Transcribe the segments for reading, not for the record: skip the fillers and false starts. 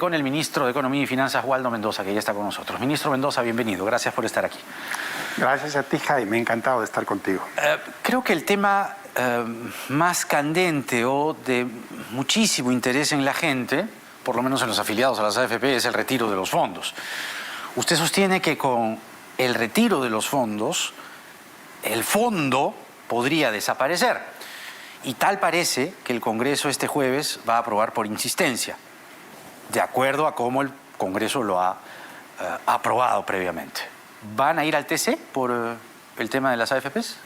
Con el ministro de Economía y Finanzas, Waldo Mendoza, que ya está con nosotros. Ministro Mendoza, bienvenido. Gracias por estar aquí. Gracias a ti, Jaime. Encantado de estar contigo. Creo que el tema más candente o de muchísimo interés en la gente, por lo menos en los afiliados a las AFP, es el retiro de los fondos. Usted sostiene que con el retiro de los fondos, el fondo podría desaparecer. Y tal parece que el Congreso este jueves va a aprobar por insistencia, de acuerdo a cómo el Congreso lo ha aprobado previamente. ¿Van a ir al TC por el tema de las AFPs?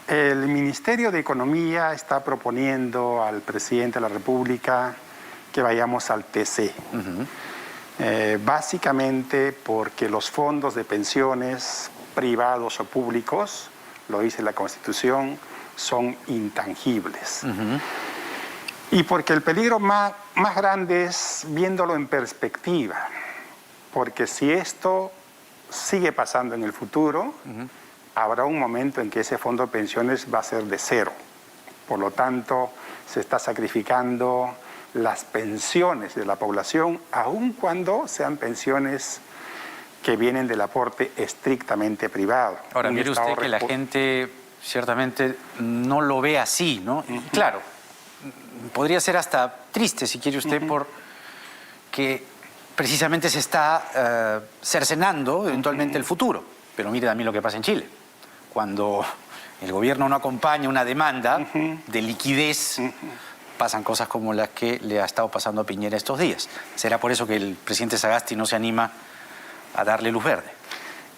El Ministerio de Economía está proponiendo al presidente de la República que vayamos al TC. Básicamente porque los fondos de pensiones privados o públicos, lo dice la Constitución, son intangibles. Y porque el peligro más grande es viéndolo en perspectiva, porque si esto sigue pasando en el futuro, habrá un momento en que ese fondo de pensiones va a ser de cero. Por lo tanto, se está sacrificando las pensiones de la población, aun cuando sean pensiones que vienen del aporte estrictamente privado. Ahora, mire usted que la gente ciertamente no lo ve así, ¿no? Claro, podría ser hasta triste, si quiere usted, porque precisamente se está cercenando eventualmente el futuro. Pero mire también lo que pasa en Chile. Cuando el gobierno no acompaña una demanda de liquidez, pasan cosas como las que le ha estado pasando a Piñera estos días. ¿Será por eso que el presidente Sagasti no se anima a darle luz verde?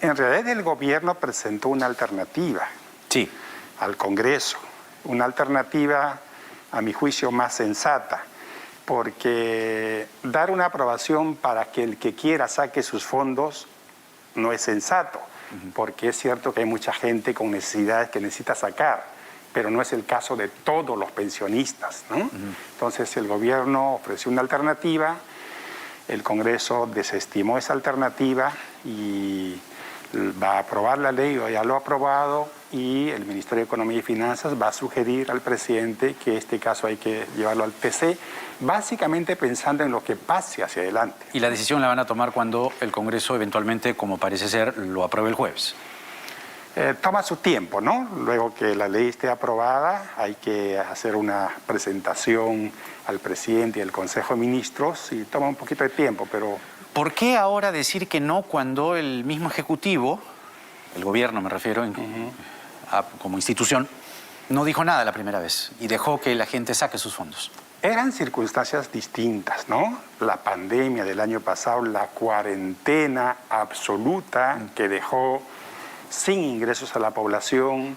En realidad el gobierno presentó una alternativa al Congreso. Una alternativa, a mi juicio, más sensata, porque dar una aprobación para que el que quiera saque sus fondos no es sensato, porque es cierto que hay mucha gente con necesidades que necesita sacar, pero no es el caso de todos los pensionistas, ¿no? Entonces el gobierno ofreció una alternativa, el Congreso desestimó esa alternativa y va a aprobar la ley, o ya lo ha aprobado, y el Ministerio de Economía y Finanzas va a sugerir al presidente que este caso hay que llevarlo al TC, básicamente pensando en lo que pase hacia adelante. ¿Y la decisión la van a tomar cuando el Congreso eventualmente, como parece ser, lo apruebe el jueves? Toma su tiempo, ¿no? Luego que la ley esté aprobada, hay que hacer una presentación al presidente y al Consejo de Ministros y toma un poquito de tiempo, pero... ¿Por qué ahora decir que no cuando el mismo Ejecutivo, el gobierno me refiero, como institución, no dijo nada la primera vez y dejó que la gente saque sus fondos? Eran circunstancias distintas, ¿no? La pandemia del año pasado, la cuarentena absoluta que dejó sin ingresos a la población,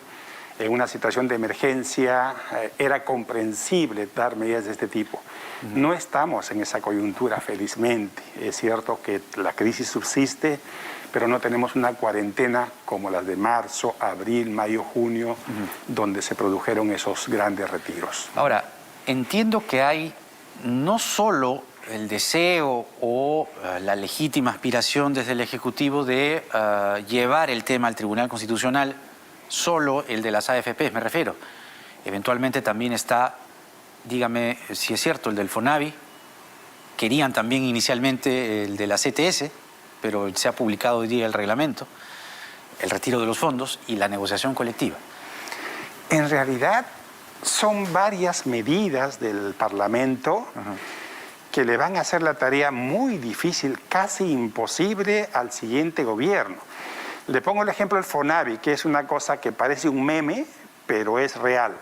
en una situación de emergencia, era comprensible dar medidas de este tipo. No estamos en esa coyuntura, felizmente. Es cierto que la crisis subsiste, pero no tenemos una cuarentena como las de marzo, abril, mayo, junio, donde se produjeron esos grandes retiros. Ahora, entiendo que hay no solo el deseo o la legítima aspiración desde el Ejecutivo de llevar el tema al Tribunal Constitucional, solo el de las AFPs, me refiero. Eventualmente también está, dígame si es cierto, el del FONAVI. Querían también inicialmente el de la CTS, pero se ha publicado hoy día el reglamento, el retiro de los fondos y la negociación colectiva. En realidad son varias medidas del Parlamento que le van a hacer la tarea muy difícil, casi imposible al siguiente gobierno. Le pongo el ejemplo del FONAVI, que es una cosa que parece un meme, pero es real.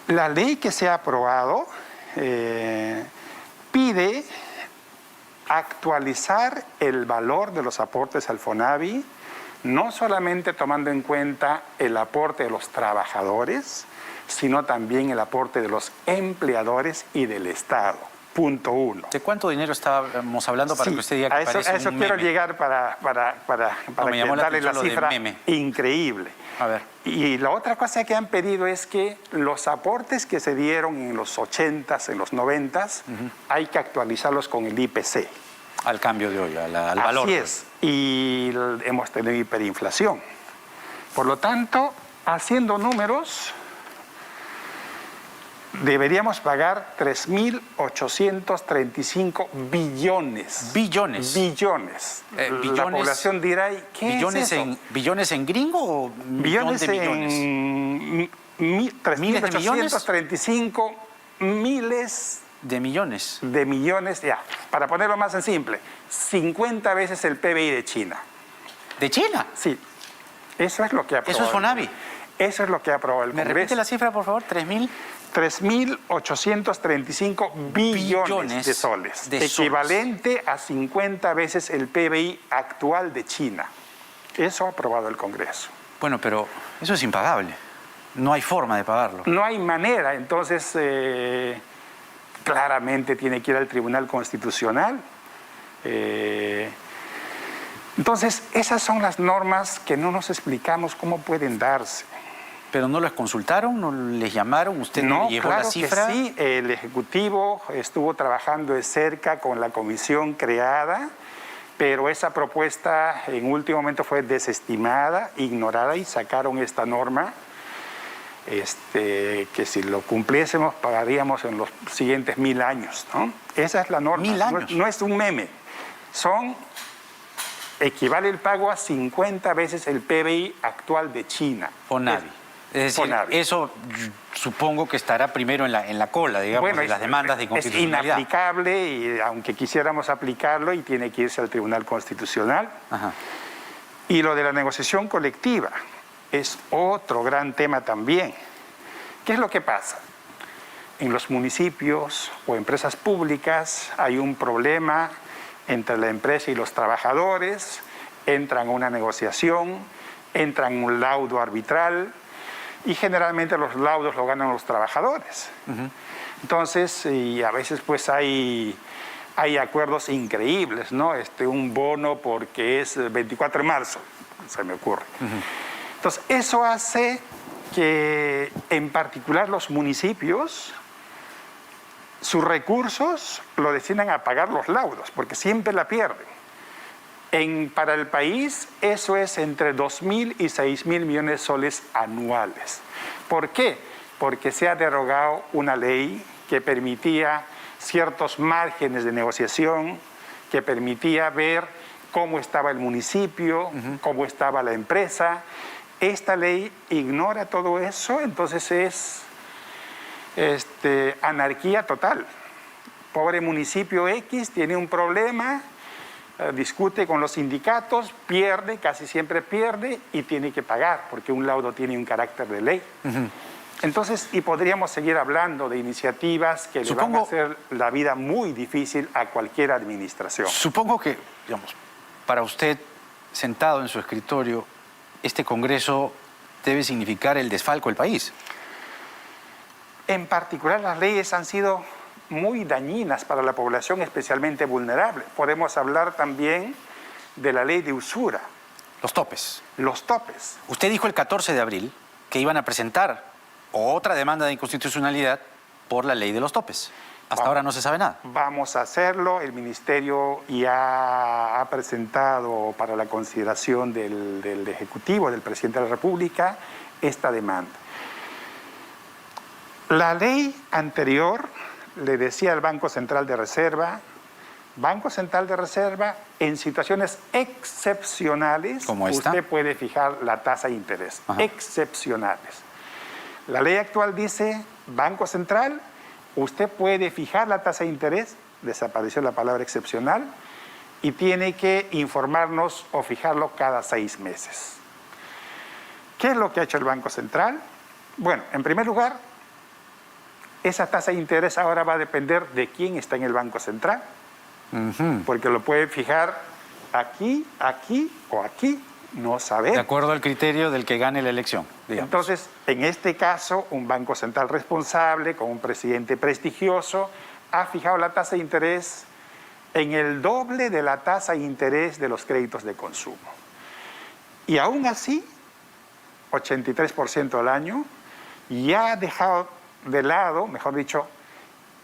La ley que se ha aprobado pide actualizar el valor de los aportes al FONAVI, no solamente tomando en cuenta el aporte de los trabajadores, sino también el aporte de los empleadores y del Estado. Punto uno. ¿De cuánto dinero estábamos hablando para que usted diga que parece un meme? A eso quiero llegar para darle la cifra increíble. A ver. Y la otra cosa que han pedido es que los aportes que se dieron en los 80s, en los 90s, hay que actualizarlos con el IPC. Al cambio de hoy, al valor. Así es. Y hemos tenido hiperinflación. Por lo tanto, haciendo números, deberíamos pagar 3.835 billones. ¿Billones? Billones. La población dirá, ¿qué billones es eso? ¿Billones en gringo o billones de millones? En 3.835 miles de millones. De millones, ya. Para ponerlo más en simple, 50 veces el PBI de China. ¿De China? Sí. Eso es lo que ha aprobado. ¿Eso es FONAVI? Eso es lo que ha aprobado el Congreso. ¿Me repite la cifra, por favor? 3.000. 3.835 billones de soles, equivalente a 50 veces el PBI actual de China. Eso ha aprobado el Congreso. Bueno, pero eso es impagable. No hay forma de pagarlo. No hay manera. Entonces, claramente tiene que ir al Tribunal Constitucional. Entonces, esas son las normas que no nos explicamos cómo pueden darse. ¿Pero no les consultaron? ¿No les llamaron? ¿Usted no llegó claro la cifra? Que sí, el Ejecutivo estuvo trabajando de cerca con la comisión creada, pero esa propuesta en último momento fue desestimada, ignorada, y sacaron esta norma que si lo cumpliésemos pagaríamos en los siguientes 1000 años, ¿no? Esa es la norma. 1000 años. No es un meme. Equivale el pago a 50 veces el PBI actual de China. FONAVI. Es decir, FONAVI. Eso supongo que estará primero en la cola, digamos, de las demandas de inconstitucionalidad. Es inaplicable, y aunque quisiéramos aplicarlo, y tiene que irse al Tribunal Constitucional. Ajá. Y lo de la negociación colectiva es otro gran tema también. ¿Qué es lo que pasa? En los municipios o empresas públicas hay un problema entre la empresa y los trabajadores, entran a una negociación, entran en un laudo arbitral, y generalmente los laudos lo ganan los trabajadores. Entonces, y a veces pues hay acuerdos increíbles, ¿no? Un bono porque es 24 de marzo, se me ocurre. Entonces, eso hace que, en particular los municipios, sus recursos lo destinan a pagar los laudos, porque siempre la pierden. Para el país eso es entre 2.000 y 6.000 millones de soles anuales. ¿Por qué? Porque se ha derogado una ley que permitía ciertos márgenes de negociación, que permitía ver cómo estaba el municipio, cómo estaba la empresa. Esta ley ignora todo eso, entonces es anarquía total. Pobre municipio X tiene un problema, discute con los sindicatos, pierde, casi siempre pierde, y tiene que pagar, porque un laudo tiene un carácter de ley. Entonces, y podríamos seguir hablando de iniciativas que le van a hacer la vida muy difícil a cualquier administración. Supongo que, digamos, para usted, sentado en su escritorio, este Congreso debe significar el desfalco del país. En particular, las leyes han sido muy dañinas para la población especialmente vulnerable. Podemos hablar también de la ley de usura. Los topes. Los topes. Usted dijo el 14 de abril que iban a presentar otra demanda de inconstitucionalidad por la ley de los topes. Hasta ahora no se sabe nada. Vamos a hacerlo. El Ministerio ya ha presentado para la consideración del Ejecutivo, del Presidente de la República, esta demanda. La ley anterior le decía al Banco Central de Reserva, en situaciones excepcionales, usted puede fijar la tasa de interés. Ajá. Excepcionales. La ley actual dice, Banco Central, usted puede fijar la tasa de interés, desapareció la palabra excepcional, y tiene que informarnos o fijarlo cada 6 meses. ¿Qué es lo que ha hecho el Banco Central? Bueno, en primer lugar, esa tasa de interés ahora va a depender de quién está en el Banco Central, porque lo puede fijar aquí, aquí o aquí, no sabemos. De acuerdo al criterio del que gane la elección, digamos. Entonces, en este caso, un Banco Central responsable, con un presidente prestigioso, ha fijado la tasa de interés en el doble de la tasa de interés de los créditos de consumo. Y aún así, 83% al año, ya ha dejado de lado, mejor dicho,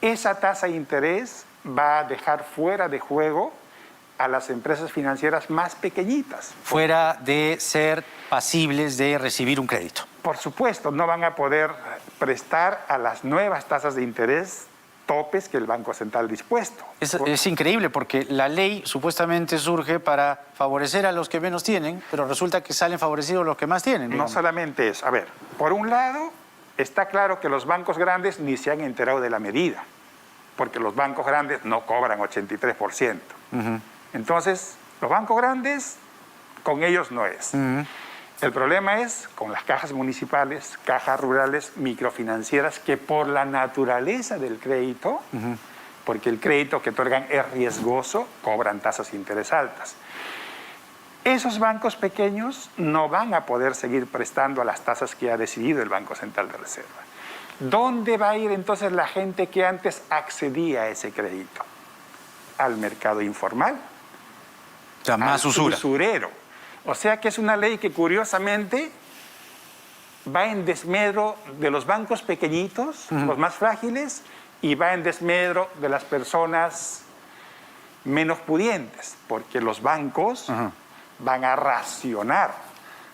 esa tasa de interés va a dejar fuera de juego a las empresas financieras más pequeñitas. Fuera de ser pasibles de recibir un crédito. Por supuesto, no van a poder prestar a las nuevas tasas de interés topes que el Banco Central ha dispuesto. Es increíble porque la ley supuestamente surge para favorecer a los que menos tienen, pero resulta que salen favorecidos los que más tienen. No solamente eso. A ver, por un lado, está claro que los bancos grandes ni se han enterado de la medida, porque los bancos grandes no cobran 83%. Entonces, los bancos grandes, con ellos no es. El problema es con las cajas municipales, cajas rurales, microfinancieras, que por la naturaleza del crédito, porque el crédito que otorgan es riesgoso, cobran tasas de interés altas. Esos bancos pequeños no van a poder seguir prestando a las tasas que ha decidido el Banco Central de Reserva. ¿Dónde va a ir entonces la gente que antes accedía a ese crédito? Al mercado informal. O sea, más usura. Usurero. O sea que es una ley que curiosamente va en desmedro de los bancos pequeñitos, los más frágiles, y va en desmedro de las personas menos pudientes, porque los bancos van a racionar,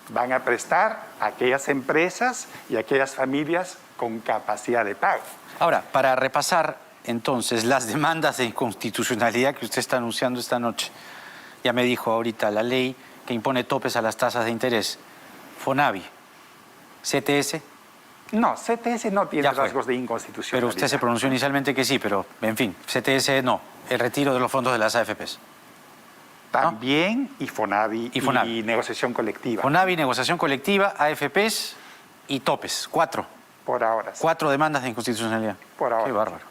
van a prestar a aquellas empresas y a aquellas familias con capacidad de pago. Ahora, para repasar entonces las demandas de inconstitucionalidad que usted está anunciando esta noche, ya me dijo ahorita la ley que impone topes a las tasas de interés. FONAVI, CTS. No, CTS no tiene rasgos de inconstitucionalidad. Pero usted se pronunció inicialmente que sí, pero en fin, CTS no, el retiro de los fondos de las AFPs. También, ¿no? Y FONAVI y negociación colectiva. FONAVI, negociación colectiva, AFPs y topes, 4. Por ahora. Sí. 4 demandas de inconstitucionalidad. Por ahora. Qué bárbaro.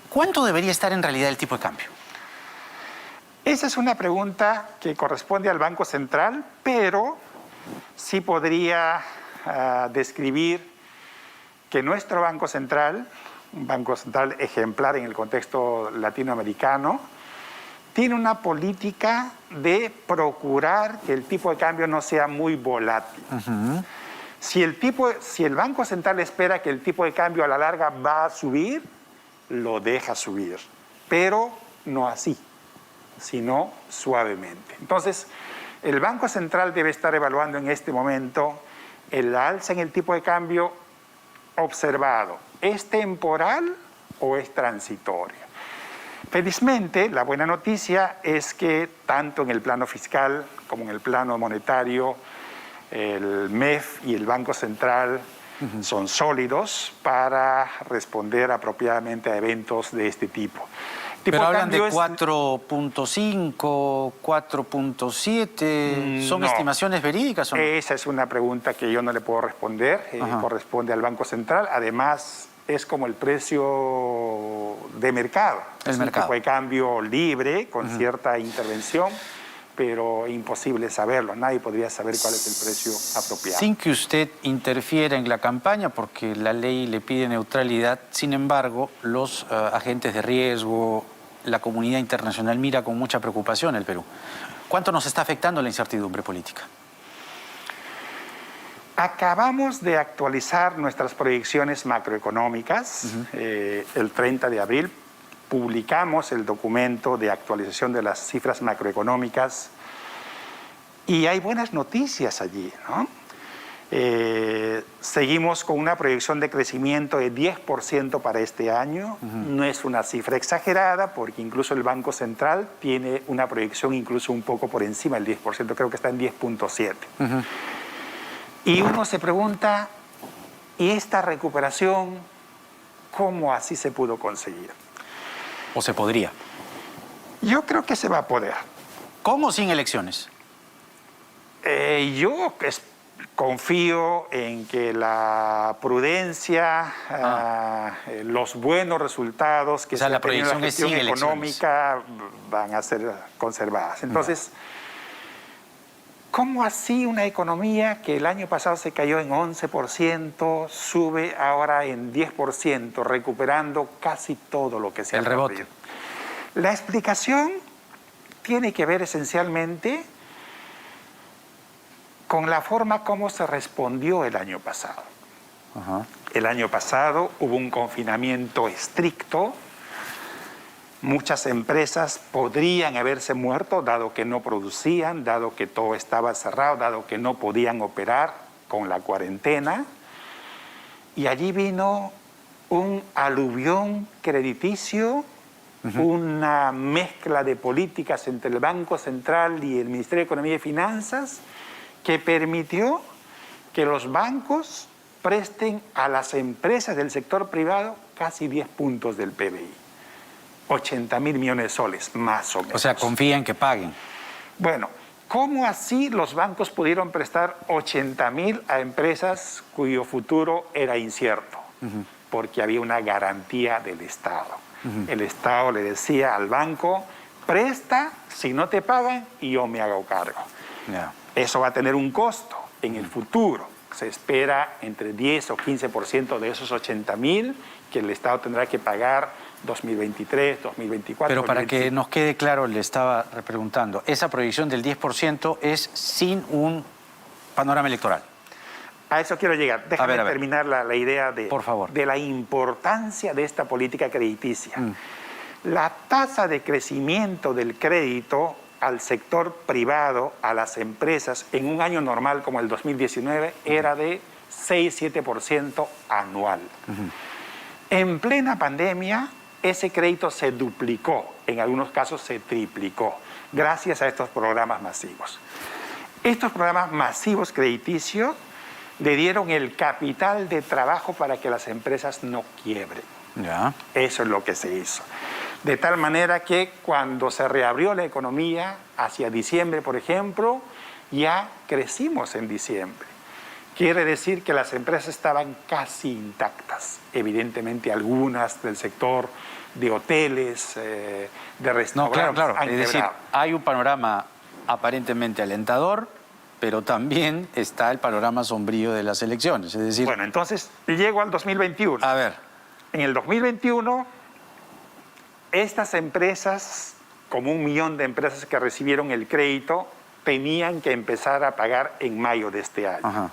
¿Cuánto debería estar en realidad el tipo de cambio? Esa es una pregunta que corresponde al Banco Central, pero sí podría describir que nuestro Banco Central, un Banco Central ejemplar en el contexto latinoamericano, tiene una política de procurar que el tipo de cambio no sea muy volátil. Si el Banco Central espera que el tipo de cambio a la larga va a subir, lo deja subir, pero no así, sino suavemente. Entonces, el Banco Central debe estar evaluando en este momento el alza en el tipo de cambio observado. ¿Es temporal o es transitorio? Felizmente, la buena noticia es que tanto en el plano fiscal como en el plano monetario, el MEF y el Banco Central son sólidos para responder apropiadamente a eventos de este tipo. Pero hablan de 4.5, 4.7, ¿son estimaciones verídicas o no? Esa es una pregunta que yo no le puedo responder, corresponde al Banco Central. Además, es como el precio de mercado. Es un tipo de cambio libre, con cierta intervención, pero imposible saberlo. Nadie podría saber cuál es el precio apropiado. Sin que usted interfiera en la campaña, porque la ley le pide neutralidad, sin embargo, los agentes de riesgo, la comunidad internacional mira con mucha preocupación el Perú. ¿Cuánto nos está afectando la incertidumbre política? Acabamos de actualizar nuestras proyecciones macroeconómicas. El 30 de abril publicamos el documento de actualización de las cifras macroeconómicas y hay buenas noticias allí, ¿no? Seguimos con una proyección de crecimiento de 10% para este año. No es una cifra exagerada porque incluso el Banco Central tiene una proyección incluso un poco por encima del 10%, creo que está en 10.7%. Y uno se pregunta, ¿y esta recuperación cómo así se pudo conseguir? ¿O se podría? Yo creo que se va a poder. ¿Con o sin elecciones? Yo confío en que la prudencia, los buenos resultados que se han tenido en la gestión económica van a ser conservadas. Entonces, ¿cómo así una economía que el año pasado se cayó en 11%, sube ahora en 10%, recuperando casi todo lo que se ha perdido? El rebote. La explicación tiene que ver esencialmente con la forma como se respondió el año pasado. El año pasado hubo un confinamiento estricto Muchas empresas podrían haberse muerto dado que no producían, dado que todo estaba cerrado, dado que no podían operar con la cuarentena. Y allí vino un aluvión crediticio, una mezcla de políticas entre el Banco Central y el Ministerio de Economía y Finanzas que permitió que los bancos presten a las empresas del sector privado casi 10 puntos del PBI. 80.000 millones de soles, más o menos. O sea, confían que paguen. Bueno, ¿cómo así los bancos pudieron prestar 80.000 a empresas cuyo futuro era incierto? Porque había una garantía del Estado. El Estado le decía al banco, presta, si no te pagan, y yo me hago cargo. Eso va a tener un costo en el futuro. Se espera entre 10 o 15% de esos 80.000 que el Estado tendrá que pagar 2023, 2024. Pero 2025. para que nos quede claro, le estaba preguntando, esa proyección del 10% es sin un panorama electoral. A eso quiero llegar. Déjame terminar la idea por favor, de la importancia de esta política crediticia. La tasa de crecimiento del crédito al sector privado, a las empresas, en un año normal como el 2019, era de 6-7% anual. En plena pandemia, ese crédito se duplicó, en algunos casos se triplicó, gracias a estos programas masivos. Estos programas masivos crediticios le dieron el capital de trabajo para que las empresas no quiebren. Eso es lo que se hizo. De tal manera que cuando se reabrió la economía, hacia diciembre, por ejemplo, ya crecimos en diciembre. Quiere decir que las empresas estaban casi intactas. Evidentemente algunas del sector de hoteles, de restaurantes. No, claro. Es decir, hay un panorama aparentemente alentador, pero también está el panorama sombrío de las elecciones. Es decir... Bueno, entonces llego al 2021. A ver. En el 2021, estas empresas, como 1 millón de empresas que recibieron el crédito, tenían que empezar a pagar en mayo de este año.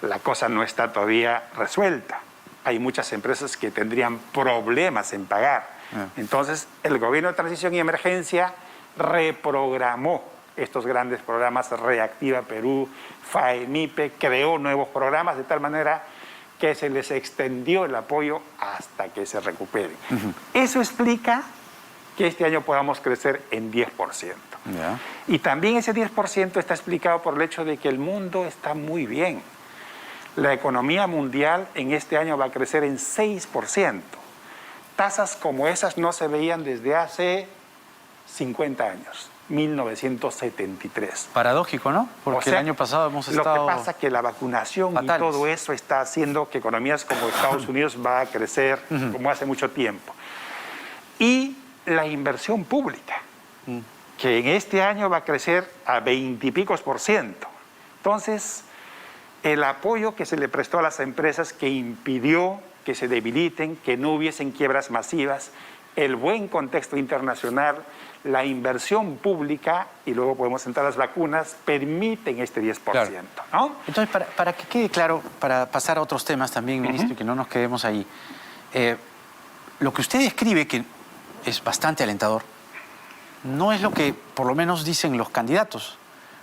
La cosa no está todavía resuelta. Hay muchas empresas que tendrían problemas en pagar. Entonces, el Gobierno de Transición y Emergencia reprogramó estos grandes programas, Reactiva Perú, FAE, MIPE, creó nuevos programas de tal manera que se les extendió el apoyo hasta que se recuperen. Eso explica que este año podamos crecer en 10%. Y también ese 10% está explicado por el hecho de que el mundo está muy bien. La economía mundial en este año va a crecer en 6%. Tasas como esas no se veían desde hace 50 años. 1973. Paradójico, ¿no? Porque el año pasado hemos estado... Lo que pasa es que la vacunación fatales. Y todo eso está haciendo que economías como Estados Unidos va a crecer como hace mucho tiempo. Y la inversión pública, que en este año va a crecer a 20 y picos %. Entonces, el apoyo que se le prestó a las empresas que impidió que se debiliten, que no hubiesen quiebras masivas, el buen contexto internacional, la inversión pública, y luego podemos entrar a las vacunas, permiten este 10%. Claro. ¿No? Entonces, para que quede claro, para pasar a otros temas también, ministro, y que no nos quedemos ahí, lo que usted describe, que es bastante alentador, no es lo que por lo menos dicen los candidatos.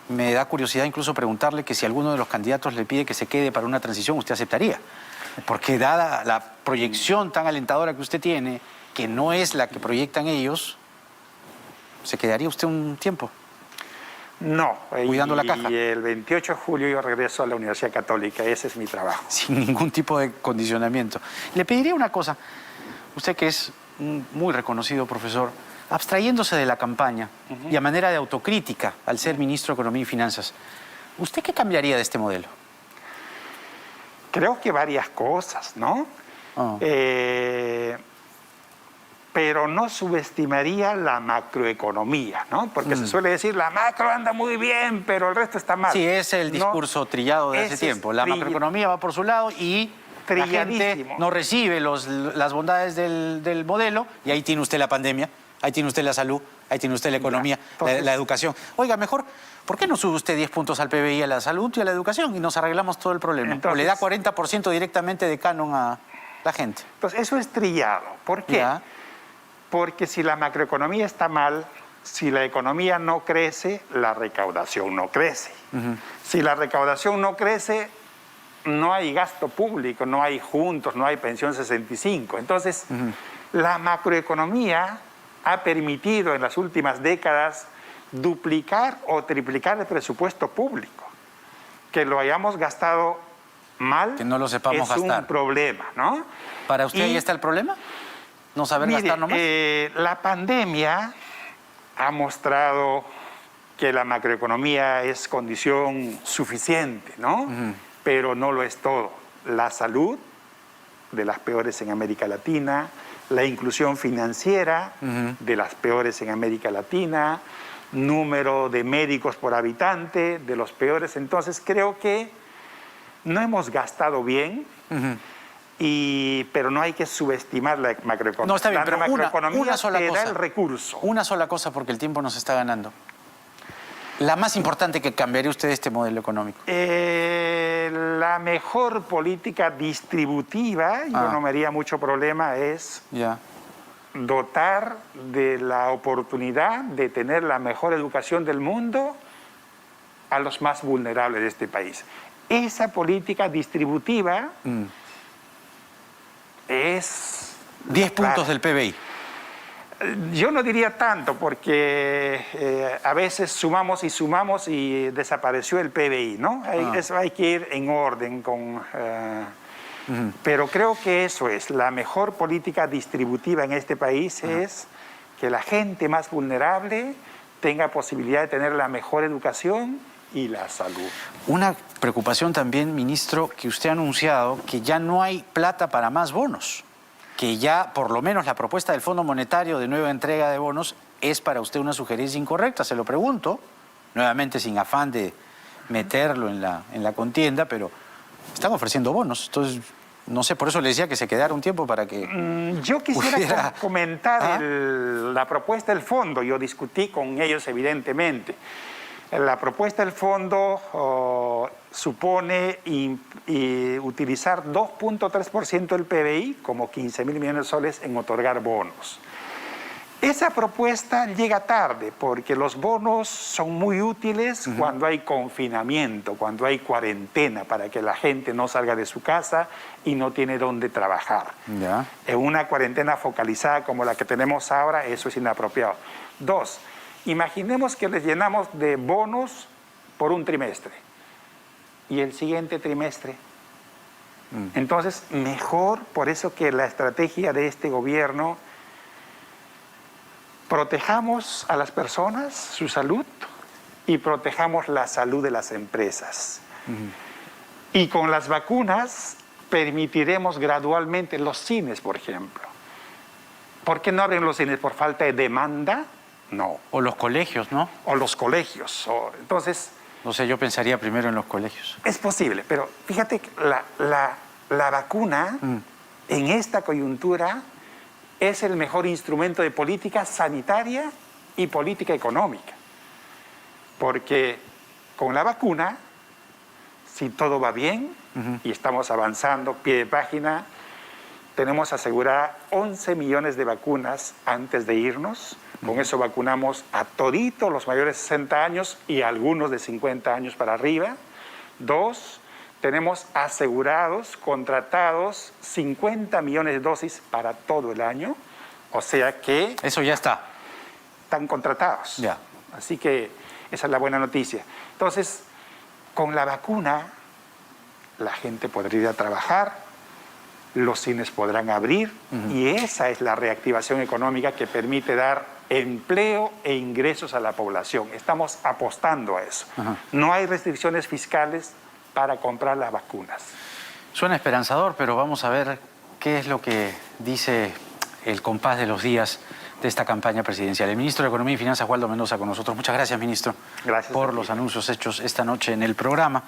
Me da curiosidad incluso preguntarle que si alguno de los candidatos le pide que se quede para una transición, usted aceptaría. Porque dada la proyección tan alentadora que usted tiene, que no es la que proyectan ellos, ¿se quedaría usted un tiempo? No. Cuidando la caja. Y el 28 de julio yo regreso a la Universidad Católica, ese es mi trabajo. Sin ningún tipo de condicionamiento. Le pediría una cosa, usted que es un muy reconocido profesor, abstrayéndose de la campaña y a manera de autocrítica al ser ministro de Economía y Finanzas, ¿usted qué cambiaría de este modelo? Creo que varias cosas, ¿no? Pero no subestimaría la macroeconomía, ¿no? Porque se suele decir, la macro anda muy bien, pero el resto está mal. Sí, es el discurso trillado de hace tiempo. La macroeconomía va por su lado y la gente no recibe las bondades del modelo, y ahí tiene usted la pandemia, ahí tiene usted la salud, ahí tiene usted la economía, la educación. Oiga, mejor, ¿por qué no sube usted 10 puntos al PBI a la salud y a la educación y nos arreglamos todo el problema? Entonces, o le da 40% directamente de canon a la gente. Entonces, eso es trillado. ¿Por qué? Porque si la macroeconomía está mal, si la economía no crece, la recaudación no crece. Si la recaudación no crece, no hay gasto público, no hay juntos, no hay pensión 65. Entonces, la macroeconomía ha permitido en las últimas décadas duplicar o triplicar el presupuesto público. Que lo hayamos gastado mal, que no lo sepamos es gastar. Un problema, ¿no? ¿Para usted ahí está el problema? ¿No saber gastar nomás? La pandemia ha mostrado que la macroeconomía es condición suficiente, ¿no? Pero no lo es todo. La salud, de las peores en América Latina, la inclusión financiera, de las peores en América Latina, número de médicos por habitante, de los peores. Entonces creo que no hemos gastado bien, pero no hay que subestimar la macroeconomía. No, está bien, pero la macroeconomía una sola te cosa. da el recurso. Una sola cosa, porque el tiempo nos está ganando. La más importante que cambiaría usted de este modelo económico. La mejor política distributiva, yo no me haría mucho problema, es dotar de la oportunidad de tener la mejor educación del mundo a los más vulnerables de este país. Esa política distributiva es... 10 puntos del PBI. Yo no diría tanto, porque a veces sumamos y desapareció el PBI, ¿no? Eso hay que ir en orden con... Pero creo que eso es, la mejor política distributiva en este país es que la gente más vulnerable tenga posibilidad de tener la mejor educación y la salud. Una preocupación también, ministro, que usted ha anunciado que ya no hay plata para más bonos, que ya por lo menos la propuesta del Fondo Monetario de nueva entrega de bonos es para usted una sugerencia incorrecta. Se lo pregunto, nuevamente sin afán de meterlo en la contienda, pero están ofreciendo bonos. Entonces, no sé, por eso le decía que se quedara un tiempo para que... Yo quisiera comentar la propuesta del fondo. Yo discutí con ellos, evidentemente. La propuesta del fondo supone utilizar 2.3% del PBI, como 15.000 millones de soles, en otorgar bonos. Esa propuesta llega tarde porque los bonos son muy útiles cuando hay confinamiento, cuando hay cuarentena, para que la gente no salga de su casa y no tiene dónde trabajar. En una cuarentena focalizada como la que tenemos ahora, eso es inapropiado. 2. Imaginemos que les llenamos de bonos por un trimestre y el siguiente trimestre. Entonces, mejor, por eso que la estrategia de este gobierno, protejamos a las personas, su salud, y protejamos la salud de las empresas. Y con las vacunas permitiremos gradualmente los cines, por ejemplo. ¿Por qué no abren los cines? ¿Por falta de demanda? No. O los colegios, ¿no? O los colegios. Entonces... No sé, yo pensaría primero en los colegios. Es posible, pero fíjate que la vacuna en esta coyuntura es el mejor instrumento de política sanitaria y política económica. Porque con la vacuna, si todo va bien y estamos avanzando pie de página, tenemos asegurada 11 millones de vacunas antes de irnos. Con eso vacunamos a toditos los mayores de 60 años y a algunos de 50 años para arriba. 2, tenemos asegurados, contratados 50 millones de dosis para todo el año. O sea que... Eso ya está. Están contratados. Ya. Así que esa es la buena noticia. Entonces, con la vacuna, la gente podría ir a trabajar, los cines podrán abrir y esa es la reactivación económica que permite dar empleo e ingresos a la población. Estamos apostando a eso. No hay restricciones fiscales para comprar las vacunas. Suena esperanzador, pero vamos a ver qué es lo que dice el compás de los días de esta campaña presidencial. El ministro de Economía y Finanzas, Waldo Mendoza, con nosotros. Muchas gracias, ministro, gracias por los anuncios hechos esta noche en el programa.